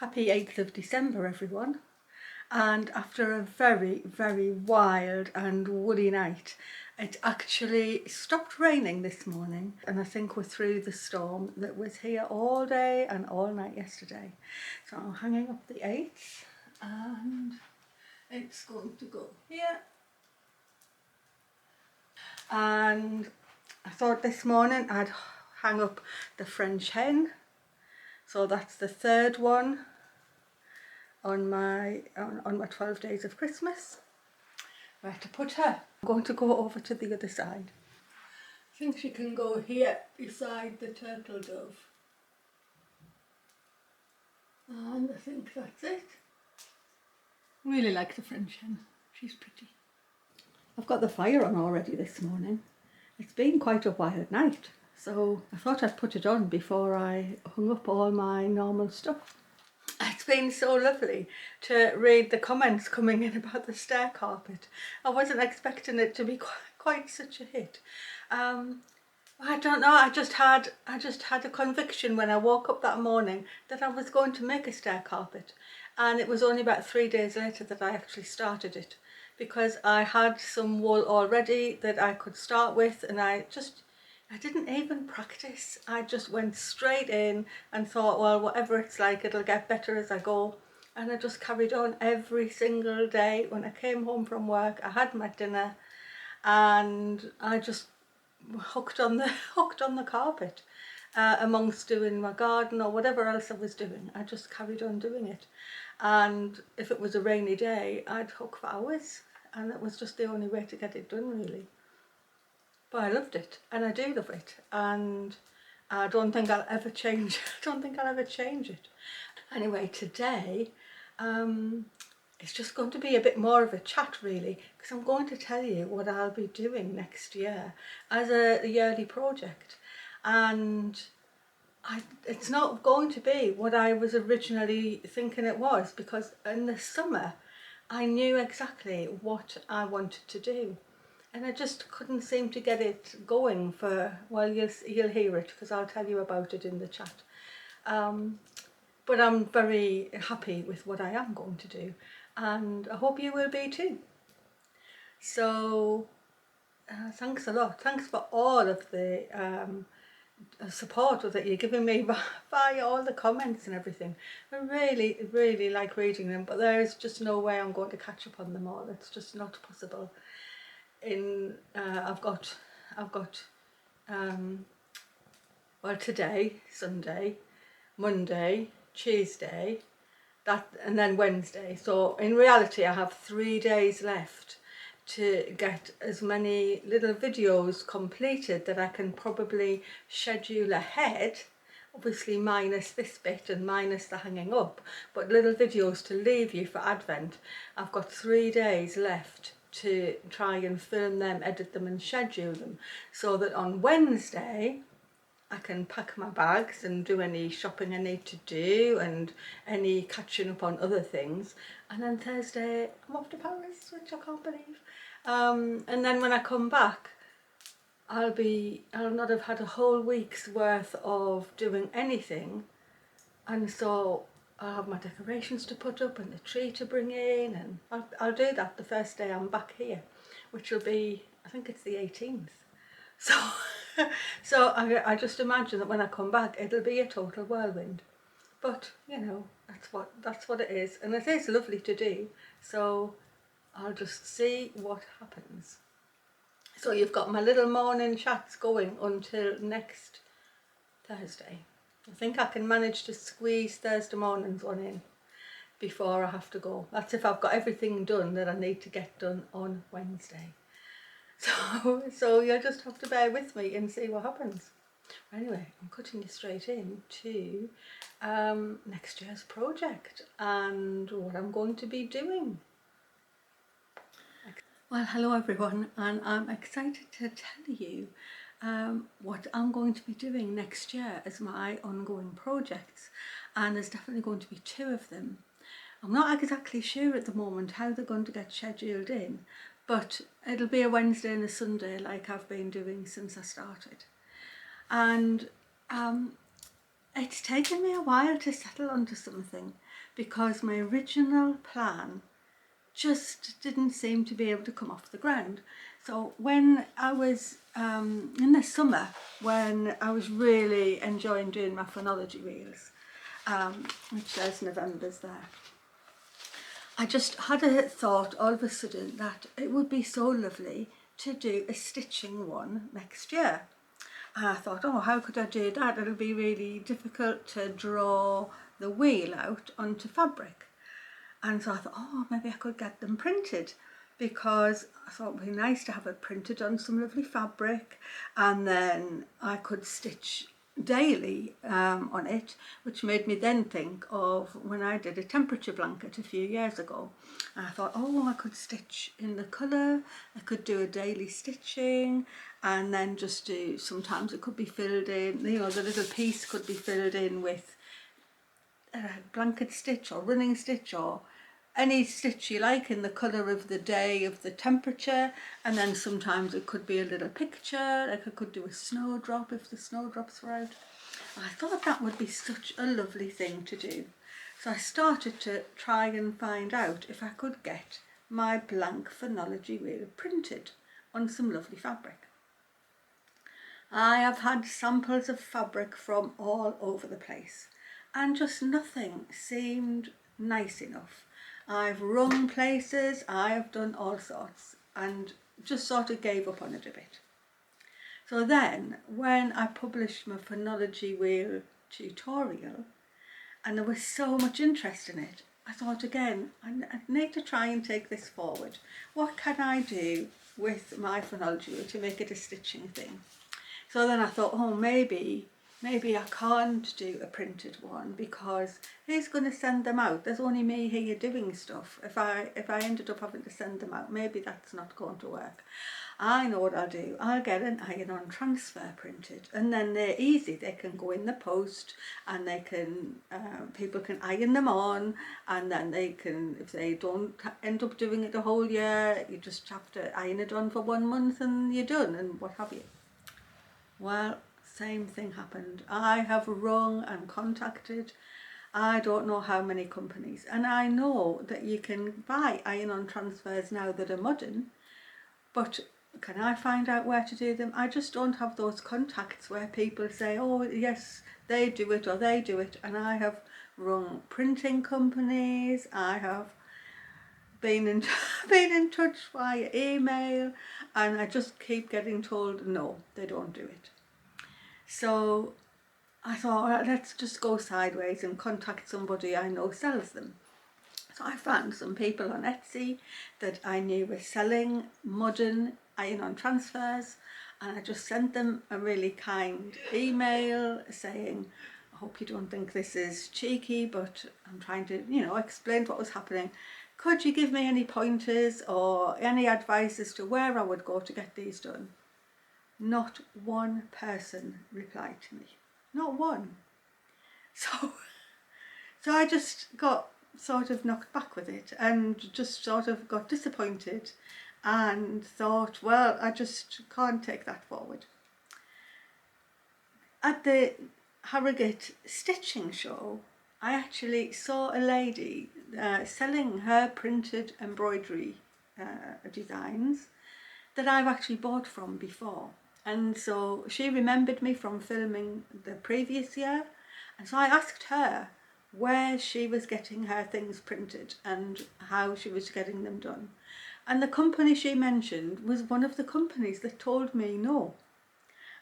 Happy 8th of December everyone, and after a very, very wild and woolly night, it actually stopped raining this morning, and I think we're through the storm that was here all day and all night yesterday. So I'm hanging up the 8th and it's going to go here. And I thought this morning I'd hang up the French hen, so that's the third one on my 12 days of Christmas. Where to put her? I'm going to go over to the other side. I think she can go here beside the turtle dove. And I think that's it. Really like the French hen. She's pretty. I've got the fire on already this morning. It's been quite a wild night, so I thought I'd put it on before I hung up all my normal stuff. It's been so lovely to read the comments coming in about the stair carpet. I wasn't expecting it to be quite such a hit. I don't know, I just had a conviction when I woke up that morning that I was going to make a stair carpet, and it was only about 3 days later that I actually started it, because I had some wool already that I could start with, and I didn't even practice. I just went straight in and thought, well, whatever it's like, it'll get better as I go. And I just carried on every single day. When I came home from work, I had my dinner and I just hooked on the carpet, amongst doing my garden or whatever else I was doing. I just carried on doing it. And if it was a rainy day, I'd hook for hours, and it was just the only way to get it done, really. But I loved it, and I do love it, and I don't think I'll ever change. I don't think I'll ever change it. Anyway, today it's just going to be a bit more of a chat, really, because I'm going to tell you what I'll be doing next year as a yearly project, and it's not going to be what I was originally thinking it was, because in the summer I knew exactly what I wanted to do. And I just couldn't seem to get it going for, well, you'll hear it because I'll tell you about it in the chat. But I'm very happy with what I am going to do, and I hope you will be too. So thanks a lot. Thanks for all of the support that you're giving me by all the comments and everything. I really, really like reading them, but there's just no way I'm going to catch up on them all. It's just not possible. I've got well, today, Sunday, Monday, Tuesday, and then Wednesday. So in reality I have 3 days left to get as many little videos completed that I can probably schedule ahead, obviously minus this bit and minus the hanging up, but little videos to leave you for Advent. I've got 3 days left to try and film them, edit them and schedule them, so that on Wednesday I can pack my bags and do any shopping I need to do and any catching up on other things, and then Thursday I'm off to Paris, which I can't believe. And then when I come back I'll not have had a whole week's worth of doing anything, and so I'll have my decorations to put up and the tree to bring in, and I'll do that the first day I'm back here, which will be, I think it's the 18th. So I just imagine that when I come back it'll be a total whirlwind, but you know, that's what it is, and it is lovely to do, so I'll just see what happens. So you've got my little morning chats going until next Thursday. I think I can manage to squeeze Thursday morning's one in before I have to go. That's if I've got everything done that I need to get done on Wednesday. So you'll just have to bear with me and see what happens. Anyway, I'm cutting you straight in to next year's project and what I'm going to be doing. Well, hello everyone, and I'm excited to tell you what I'm going to be doing next year as my ongoing projects, and there's definitely going to be 2 of them. I'm not exactly sure at the moment how they're going to get scheduled in, but it'll be a Wednesday and a Sunday like I've been doing since I started. And It's taken me a while to settle onto something because my original plan just didn't seem to be able to come off the ground. So when I was in the summer, when I was really enjoying doing my phonology wheels, which says November's there, I just had a thought all of a sudden that it would be so lovely to do a stitching one next year. And I thought, oh, how could I do that? It'll be really difficult to draw the wheel out onto fabric. And so I thought, oh, maybe I could get them printed, because I thought it would be nice to have it printed on some lovely fabric, and then I could stitch daily on it, which made me then think of when I did a temperature blanket a few years ago. And I thought, oh, I could stitch in the colour, I could do a daily stitching, and then just do, sometimes it could be filled in, you know, the little piece could be filled in with blanket stitch or running stitch or any stitch you like in the colour of the day, of the temperature, and then sometimes it could be a little picture, like I could do a snowdrop if the snowdrops were out. I thought that would be such a lovely thing to do. So I started to try and find out if I could get my blank phonology wheel printed on some lovely fabric. I have had samples of fabric from all over the place, and just nothing seemed nice enough. I've rung places, I have done all sorts, and just sort of gave up on it a bit. So then, when I published my phonology wheel tutorial, and there was so much interest in it, I thought again, I need to try and take this forward. What can I do with my phonology wheel to make it a stitching thing? So then I thought, oh, maybe I can't do a printed one, because who's going to send them out? There's only me here doing stuff. If I ended up having to send them out, maybe that's not going to work. I know what I'll do. I'll get an iron-on transfer printed, and then they're easy. They can go in the post, and they can people can iron them on, and then they can, if they don't end up doing it the whole year, you just have to iron it on for 1 month and you're done, and what have you. Well, same thing happened. I have rung and contacted I don't know how many companies, and I know that you can buy iron-on transfers now that are modern, but can I find out where to do them? I just don't have those contacts where people say, oh yes, they do it or they do it. And I have rung printing companies, I have been in touch via email, and I just keep getting told no, they don't do it. So I thought, let's just go sideways and contact somebody I know sells them. So I found some people on Etsy that I knew were selling modern iron-on transfers, and I just sent them a really kind email saying, I hope you don't think this is cheeky, but I'm trying to, explain what was happening. Could you give me any pointers or any advice as to where I would go to get these done? Not one person replied to me. Not one. So I just got sort of knocked back with it, and just sort of got disappointed and thought, well, I just can't take that forward. At the Harrogate Stitching Show, I actually saw a lady selling her printed embroidery designs that I've actually bought from before. And so she remembered me from filming the previous year, and so I asked her where she was getting her things printed and how she was getting them done. And the company she mentioned was one of the companies that told me no.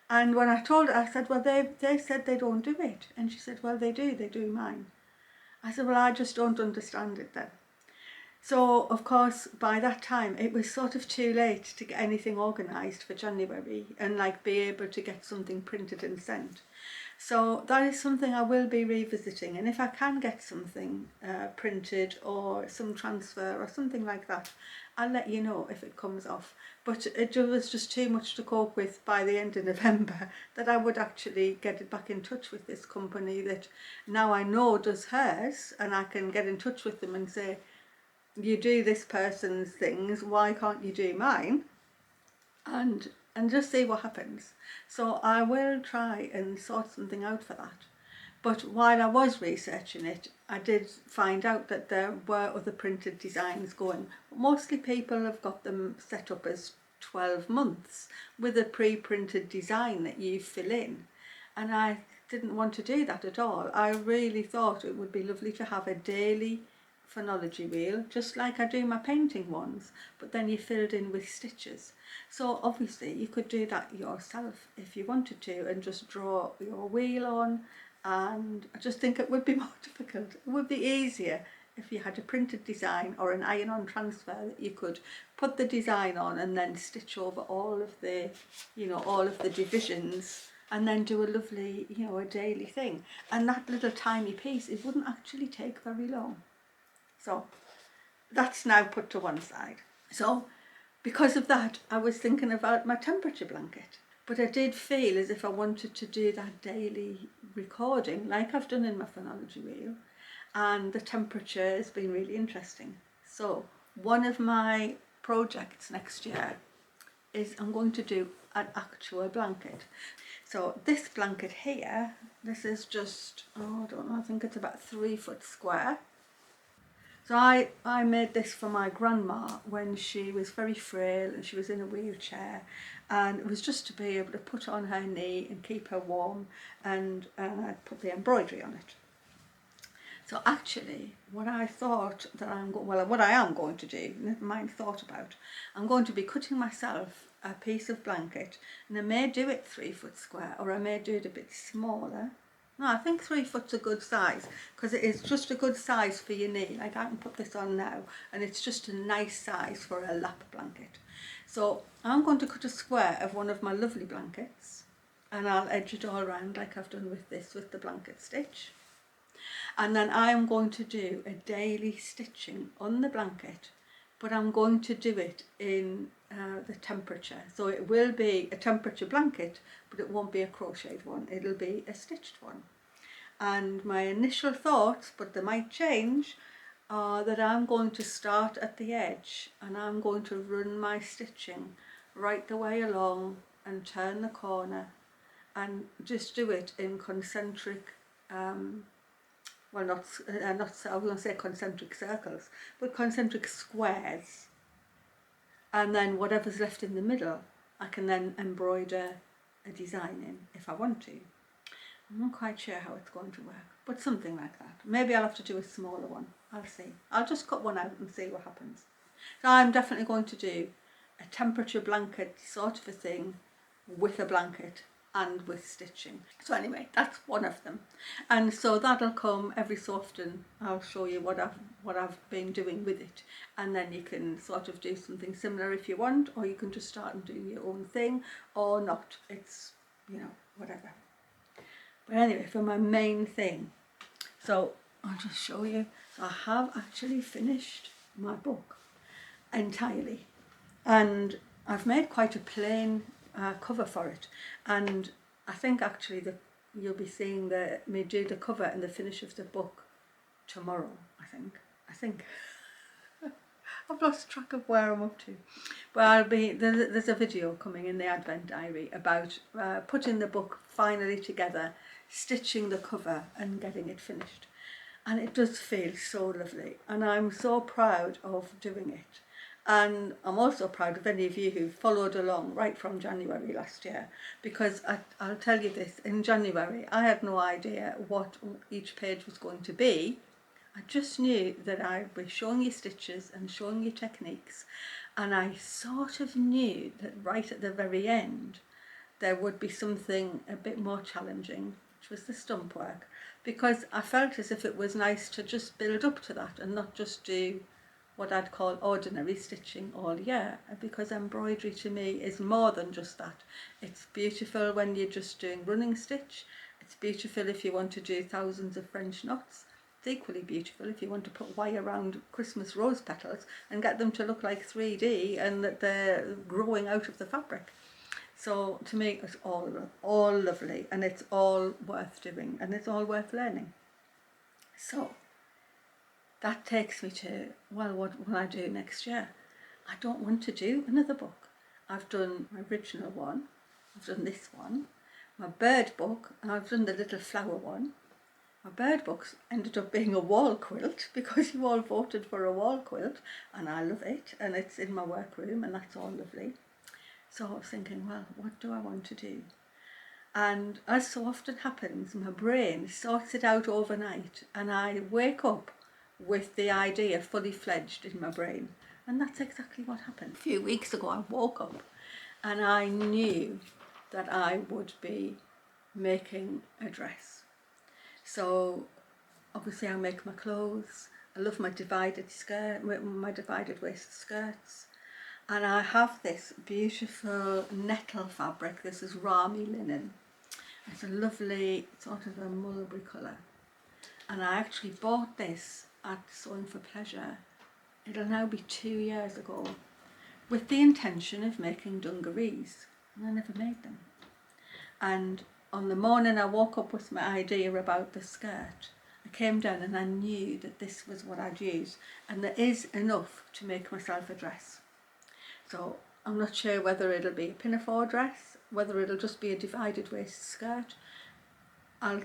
And when I told her, I said, well, they said they don't do it. And she said, well, they do mine. I said, well, I just don't understand it then. So, of course, by that time, it was sort of too late to get anything organised for January and be able to get something printed and sent. So that is something I will be revisiting, and if I can get something printed or some transfer or something like that, I'll let you know if it comes off. But it was just too much to cope with by the end of November that I would actually get back in touch with this company that now I know does hers, and I can get in touch with them and say, you do this person's things, why can't you do mine? And just see what happens. So I will try and sort something out for that. But while I was researching it, I did find out that there were other printed designs going. Mostly people have got them set up as 12 months with a pre-printed design that you fill in. And I didn't want to do that at all. I really thought it would be lovely to have a daily phonology wheel, just like I do my painting ones, but then you filled in with stitches. So obviously you could do that yourself if you wanted to, and just draw your wheel on. And I just think it would be more difficult. It would be easier if you had a printed design or an iron-on transfer that you could put the design on and then stitch over all of the, all of the divisions, and then do a lovely, a daily thing. And that little tiny piece, it wouldn't actually take very long. So that's now put to one side. So because of that, I was thinking about my temperature blanket. But I did feel as if I wanted to do that daily recording, like I've done in my phonology wheel, and the temperature has been really interesting. So one of my projects next year is I'm going to do an actual blanket. So this blanket here, this is just, I don't know, I think it's about 3 foot square. So I made this for my grandma when she was very frail and she was in a wheelchair, and it was just to be able to put on her knee and keep her warm, and put the embroidery on it. So actually what I thought that what I am going to do, never mind thought about, I'm going to be cutting myself a piece of blanket, and I may do it 3 foot square, or I may do it a bit smaller. No, I think 3 foot's a good size, because it is just a good size for your knee. Like I can put this on now, and it's just a nice size for a lap blanket. So I'm going to cut a square of one of my lovely blankets, and I'll edge it all around like I've done with this, with the blanket stitch. And then I'm going to do a daily stitching on the blanket, but I'm going to do it in the temperature. So it will be a temperature blanket, but it won't be a crocheted one. It'll be a stitched one. And my initial thoughts, but they might change, are that I'm going to start at the edge, and I'm going to run my stitching right the way along and turn the corner, and just do it in concentric, well, not I was going to say concentric circles, but concentric squares. And then whatever's left in the middle, I can then embroider a design in if I want to. I'm not quite sure how it's going to work, but something like that. Maybe I'll have to do a smaller one. I'll see. I'll just cut one out and see what happens. So I'm definitely going to do a temperature blanket sort of a thing with a blanket and with stitching. So anyway, that's one of them, and so that'll come every so often. I'll show you what I've been doing with it, and then you can sort of do something similar if you want, or you can just start and do your own thing, or not. It's, whatever. But anyway, for my main thing, so I'll just show you. So I have actually finished my book entirely, and I've made quite a plain cover for it, and I think actually you'll be seeing me do the cover and the finish of the book tomorrow. I think I've lost track of where I'm up to, but there's a video coming in the Advent Diary about putting the book finally together, stitching the cover and getting it finished, and it does feel so lovely, and I'm so proud of doing it. And I'm also proud of any of you who followed along right from January last year, because I'll tell you this, in January I had no idea what each page was going to be. I just knew that I'd be showing you stitches and showing you techniques, and I sort of knew that right at the very end there would be something a bit more challenging, which was the stump work, because I felt as if it was nice to just build up to that and not just do what I'd call ordinary stitching all year, because embroidery to me is more than just that. It's beautiful when you're just doing running stitch. It's beautiful if you want to do thousands of French knots. It's equally beautiful if you want to put wire around Christmas rose petals and get them to look like 3D and that they're growing out of the fabric. So to me it's all lovely, and it's all worth doing, and it's all worth learning. So that takes me to, well, what will I do next year? I don't want to do another book. I've done my original one, I've done this one, my bird book, and I've done the little flower one. my bird box ended up being a wall quilt because you all voted for a wall quilt, and I love it, and it's in my workroom, and that's all lovely. So I was thinking, well, what do I want to do? And as so often happens, my brain sorts it out overnight, and I wake up with the idea fully fledged in my brain. And that's exactly what happened. A few weeks ago I woke up and I knew that I would be making a dress. So obviously I make my clothes. I love my divided waist skirts. And I have this beautiful nettle fabric. This is Rami linen. It's a lovely sort of a mulberry colour. And I actually bought this at Sewing for Pleasure. It'll now be 2 years ago, with the intention of making dungarees. And I never made them. And on the morning I woke up with my idea about the skirt, I came down and I knew that this was what I'd use. And there is enough to make myself a dress. So I'm not sure whether it'll be a pinafore dress, whether it'll just be a divided waist skirt. I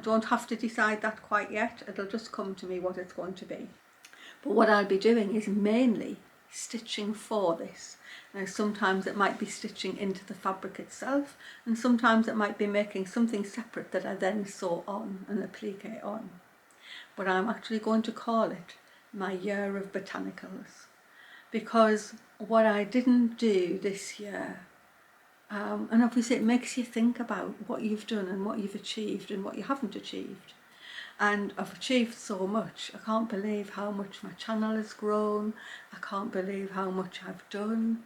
don't have to decide that quite yet. It'll just come to me what it's going to be. But what I'll be doing is mainly stitching for this. Now sometimes it might be stitching into the fabric itself, and sometimes it might be making something separate that I then sew on and applique on. But I'm actually going to call it My Year of Botanicals, because what I didn't do this year, and obviously it makes you think about what you've done and what you've achieved and what you haven't achieved. And I've achieved so much. I can't believe how much my channel has grown. I can't believe how much I've done.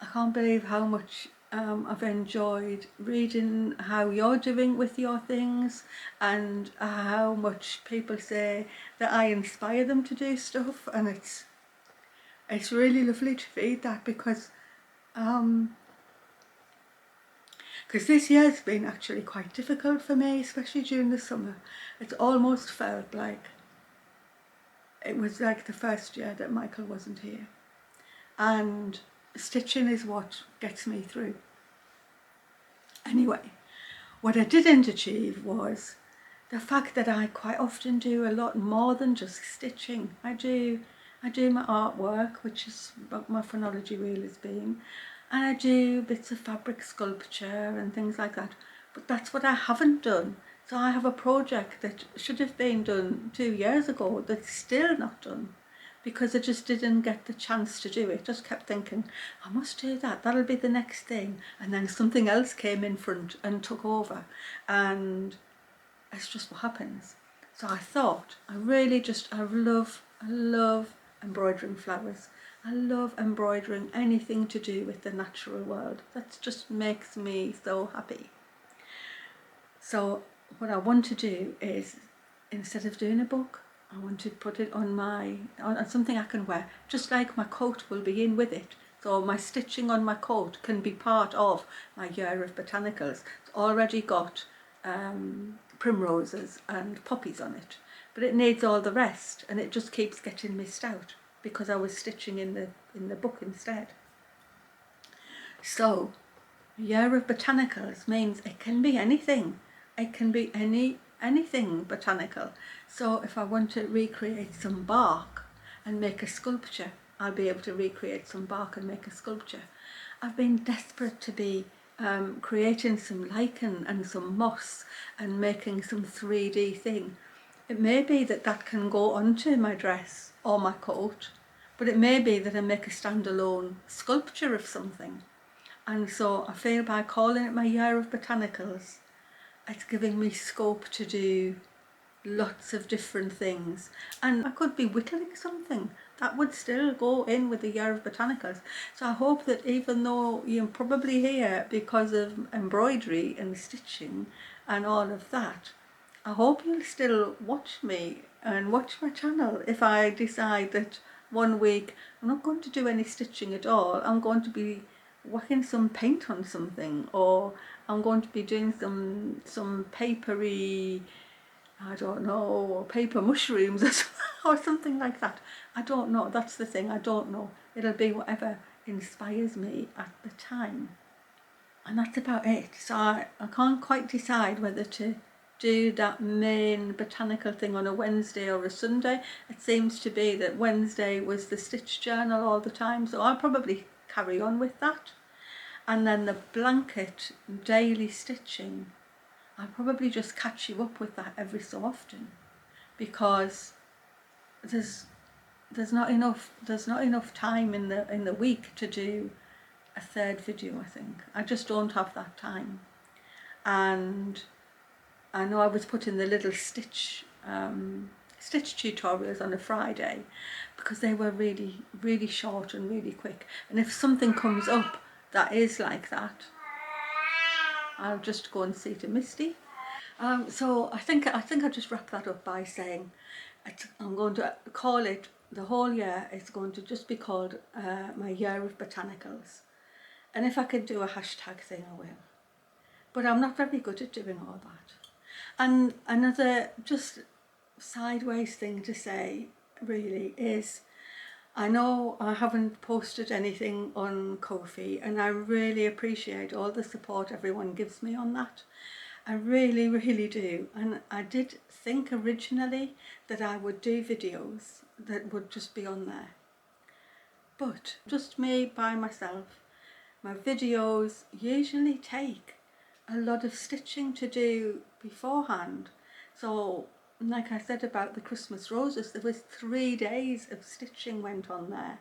I can't believe how much I've enjoyed reading how you're doing with your things, and how much people say that I inspire them to do stuff. And it's really lovely to read that, because this year's been actually quite difficult for me, especially during the summer. It's almost felt like it was like the first year that Michael wasn't here. And stitching is what gets me through. Anyway, what I didn't achieve was the fact that I quite often do a lot more than just stitching. I do my artwork, which is what my phrenology reel has been, and I do bits of fabric sculpture and things like that. But that's what I haven't done. So I have a project that should have been done 2 years ago that's still not done, because I just didn't get the chance to do it. Just kept thinking, I must do that, that'll be the next thing. And then something else came in front and took over. And it's just what happens. So I thought, I love embroidering flowers. I love embroidering anything to do with the natural world. That just makes me so happy. So what I want to do is, instead of doing a book, I want to put it on something I can wear, just like my coat will be in with it. So my stitching on my coat can be part of my Year of Botanicals. It's already got primroses and poppies on it, but it needs all the rest, and it just keeps getting missed out because I was stitching in the book instead. So Year of Botanicals means it can be anything. It can be anything botanical. So if I want to recreate some bark and make a sculpture, I'll be able to recreate some bark and make a sculpture. I've been desperate to be creating some lichen and some moss and making some 3D thing. It may be that can go onto my dress or my coat, but it may be that I make a standalone sculpture of something. And so I feel by calling it My Year of Botanicals, it's giving me scope to do lots of different things. And I could be whittling something that would still go in with the Year of Botanicals. So I hope that even though you're probably here because of embroidery and stitching and all of that, I hope you'll still watch me and watch my channel if I decide that one week I'm not going to do any stitching at all. I'm going to be whacking some paint on something, or I'm going to be doing some papery, I don't know, paper mushrooms or something like that. I don't know. That's the thing. I don't know. It'll be whatever inspires me at the time. And that's about it. So I can't quite decide whether to do that main botanical thing on a Wednesday or a Sunday. It seems to be that Wednesday was the stitch journal all the time, so I'll probably carry on with that. And then the blanket daily stitching, I'll probably just catch you up with that every so often, because there's not enough time in the week to do a third video. I think I just don't have that time. And I know I was putting the little stitch tutorials on a Friday because they were really short and really quick, and if something comes up that is like that, I'll just go and see to Misty. So I think I'll just wrap that up by saying I'm going to call it, the whole year is going to just be called My Year of Botanicals, and if I can do a hashtag thing I will, but I'm not very good at doing all that. And another just sideways thing to say really is, I know I haven't posted anything on Ko-fi, and I really appreciate all the support everyone gives me on that. I really do. And I did think originally that I would do videos that would just be on there, but just me by myself. My videos usually take a lot of stitching to do beforehand. So like I said about the Christmas roses, there was 3 days of stitching went on there,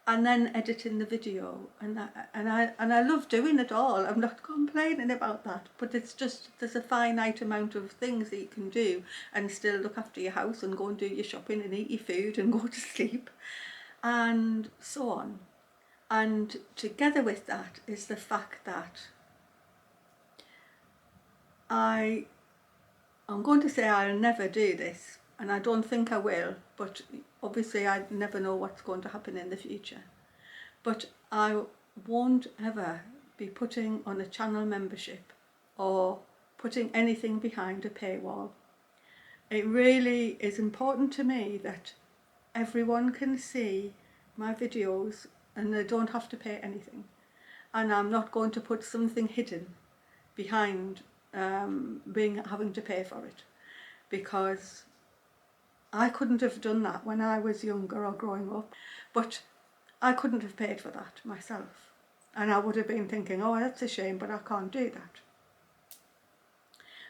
and then editing the video, and I love doing it all. I'm not complaining about that, but it's just, there's a finite amount of things that you can do and still look after your house and go and do your shopping and eat your food and go to sleep and so on. And together with that is the fact that I'm going to say I'll never do this, and I don't think I will, but obviously I never know what's going to happen in the future. But I won't ever be putting on a channel membership or putting anything behind a paywall. It really is important to me that everyone can see my videos and they don't have to pay anything. And I'm not going to put something hidden behind having to pay for it, because I couldn't have done that when I was younger or growing up, but I couldn't have paid for that myself, and I would have been thinking, oh, that's a shame, but I can't do that.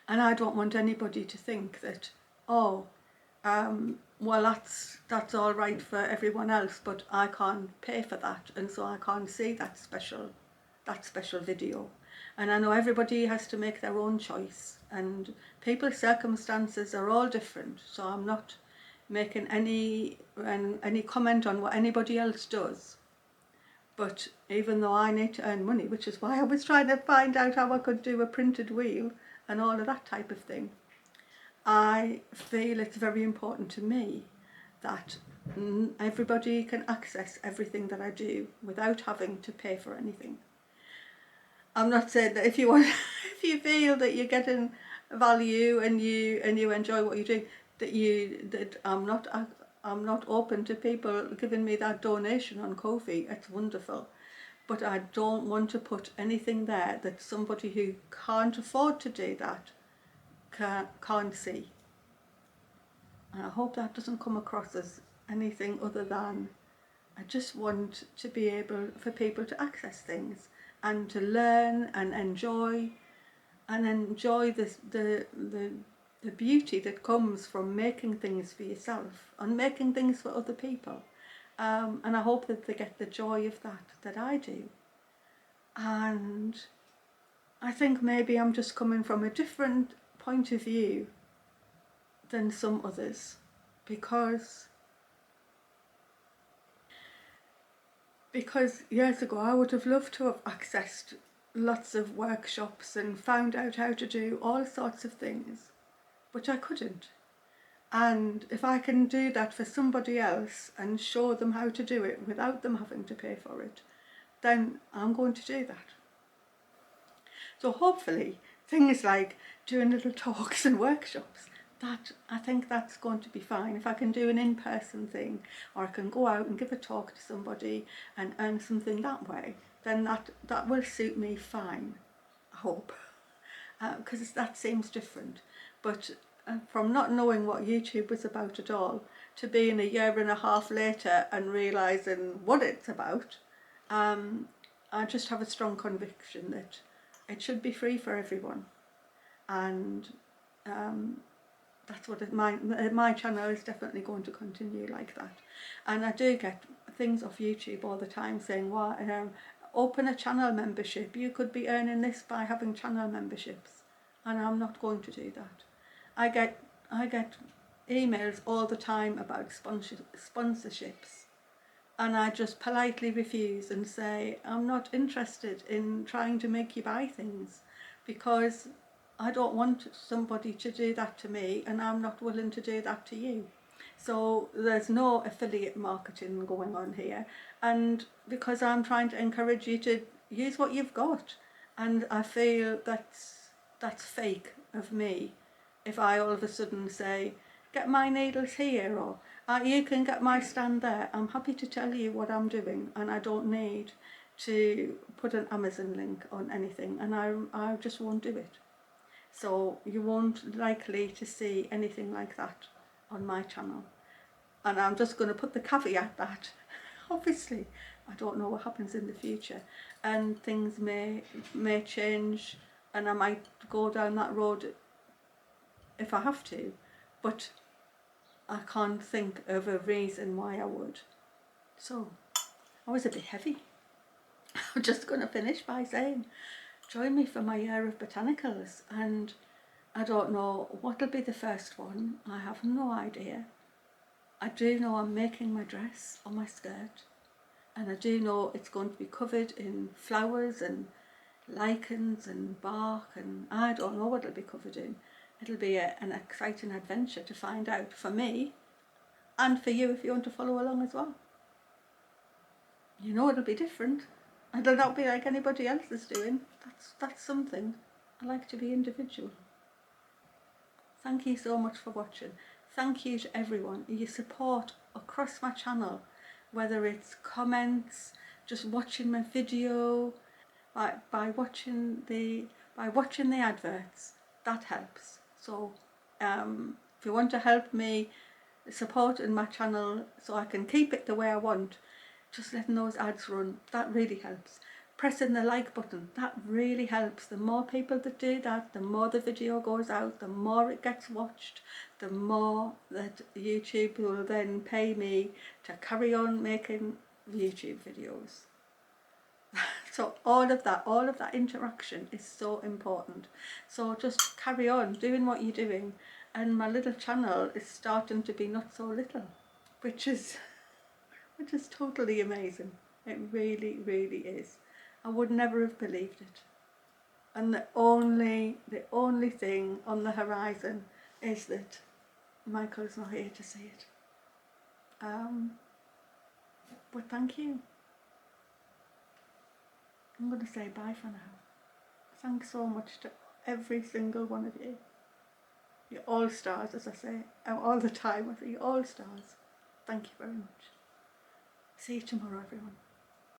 And I don't want anybody to think that, oh, well, that's all right for everyone else, but I can't pay for that, and so I can't see that special video. And I know everybody has to make their own choice, and people's circumstances are all different, so I'm not making any comment on what anybody else does. But even though I need to earn money, which is why I was trying to find out how I could do a printed wheel and all of that type of thing, I feel it's very important to me that everybody can access everything that I do without having to pay for anything. I'm not saying that if you feel that you're getting value and you enjoy what you do, that I'm not open to people giving me that donation on Ko-fi. It's wonderful, but I don't want to put anything there that somebody who can't afford to do that can't see. And I hope that doesn't come across as anything other than I just want to be able for people to access things and to learn and enjoy the beauty that comes from making things for yourself and making things for other people. And I hope that they get the joy of that I do. And I think maybe I'm just coming from a different point of view than some others, because years ago I would have loved to have accessed lots of workshops and found out how to do all sorts of things, but I couldn't. And if I can do that for somebody else and show them how to do it without them having to pay for it, then I'm going to do that. So hopefully things like doing little talks and workshops, that I think that's going to be fine. If I can do an in-person thing, or I can go out and give a talk to somebody and earn something that way, then that will suit me fine, I hope, because that seems different. But from not knowing what YouTube was about at all to being a year and a half later and realising what it's about, I just have a strong conviction that it should be free for everyone. And that's what my channel is definitely going to continue like that. And I do get things off YouTube all the time saying, "What? Open a channel membership. You could be earning this by having channel memberships." And I'm not going to do that. I get emails all the time about sponsorships, and I just politely refuse and say, "I'm not interested in trying to make you buy things, because I don't want somebody to do that to me, and I'm not willing to do that to you." So there's no affiliate marketing going on here, and because I'm trying to encourage you to use what you've got, and I feel that's fake of me if I all of a sudden say, "Get my needles here," or "You can get my stand there." I'm happy to tell you what I'm doing, and I don't need to put an Amazon link on anything, and I just won't do it. So you won't likely to see anything like that on my channel. And I'm just going to put the caveat that obviously I don't know what happens in the future, and things may change, and I might go down that road if I have to, but I can't think of a reason why I would. So I was a bit heavy. I'm just going to finish by saying, join me for my Year of Botanicals, and I don't know what'll be the first one. I have no idea. I do know I'm making my dress or my skirt, and I do know it's going to be covered in flowers and lichens and bark, and I don't know what it'll be covered in. It'll be an exciting adventure to find out, for me and for you if you want to follow along as well. You know it'll be different. It'll not be like anybody else is doing. That's something. I like to be individual. Thank you so much for watching. Thank you to everyone. Your support across my channel, whether it's comments, just watching my video, by watching the adverts, that helps. So if you want to help me support in my channel so I can keep it the way I want, just letting those ads run, that really helps. Pressing the like button, that really helps. The more people that do that, the more the video goes out, the more it gets watched, the more that YouTube will then pay me to carry on making YouTube videos. So all of that interaction is so important. So just carry on doing what you're doing, and my little channel is starting to be not so little, which is totally amazing. It really, really is. I would never have believed it. And the only thing on the horizon is that Michael's not here to see it. But thank you. I'm going to say bye for now. Thanks so much to every single one of you. You're all stars, as I say all the time. I say you're all stars. Thank you very much. See you tomorrow, everyone.